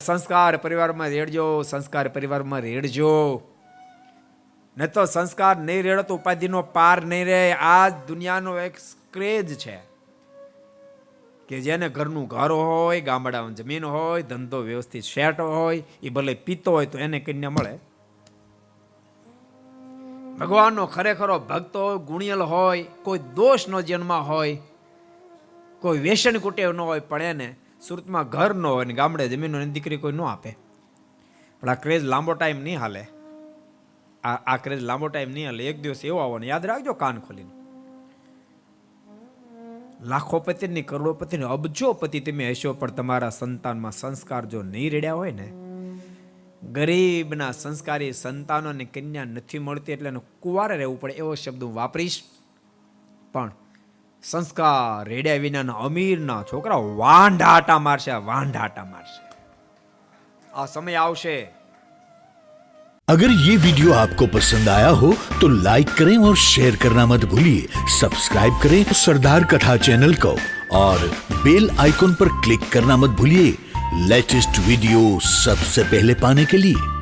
સંસ્કાર પરિવારમાં રેડજો, સંસ્કાર પરિવારમાં રેડજો. ન તો સંસ્કાર નહીં રેડો તો ઉપાધિનો પાર નહીં રહે. આ દુનિયાનો એક ક્રેઝ છે કે જેને ઘરનું ઘર હોય, ગામડામાં જમીન હોય, ધંધો વ્યવસ્થિત સેટ હોય, એ ભલે પીતો હોય તો એને કન્યા મળે. ભગવાનનો ખરેખરો ભક્ત હોય, ગુણિયલ હોય, કોઈ દોષ નો જન્મા હોય, કોઈ વ્યસન કુટેવ ન હોય, પણ એને સુરતમાં ઘર ન હોય ને ગામડે જમીનનો દીકરી કોઈ ન આપે. પણ આ ક્રેઝ લાંબો ટાઈમ નહીં હાલે. આ ક્રેઝ લાંબો ટાઈમ નહીં હાલે. એક દિવસ એવો આવવાનો, યાદ રાખજો કાન ખોલીને. લાખોપતિ ની, કરોડોપતિ ને, અબજોપતિ તમે હશો, પણ તમારા સંતાનમાં સંસ્કાર જો નહીં રેડ્યા હોય ને, ગરીબના સંસ્કારી સંતાનોને કન્યા નથી મળતી એટલે એને કુંવારે રહેવું પડે. એવો શબ્દ હું વાપરીશ. પણ સંસ્કાર રેડ્યા વિનાના અમીરના છોકરા વાંઢાટા મારશે, વાંઢાટા મારશે. આ સમય આવશે. अगर ये वीडियो आपको पसंद आया हो तो लाइक करें और शेयर करना मत भूलिए. सब्सक्राइब करें सरदार कथा चैनल को और बेल आइकॉन पर क्लिक करना मत भूलिए लेटेस्ट वीडियो सबसे पहले पाने के लिए.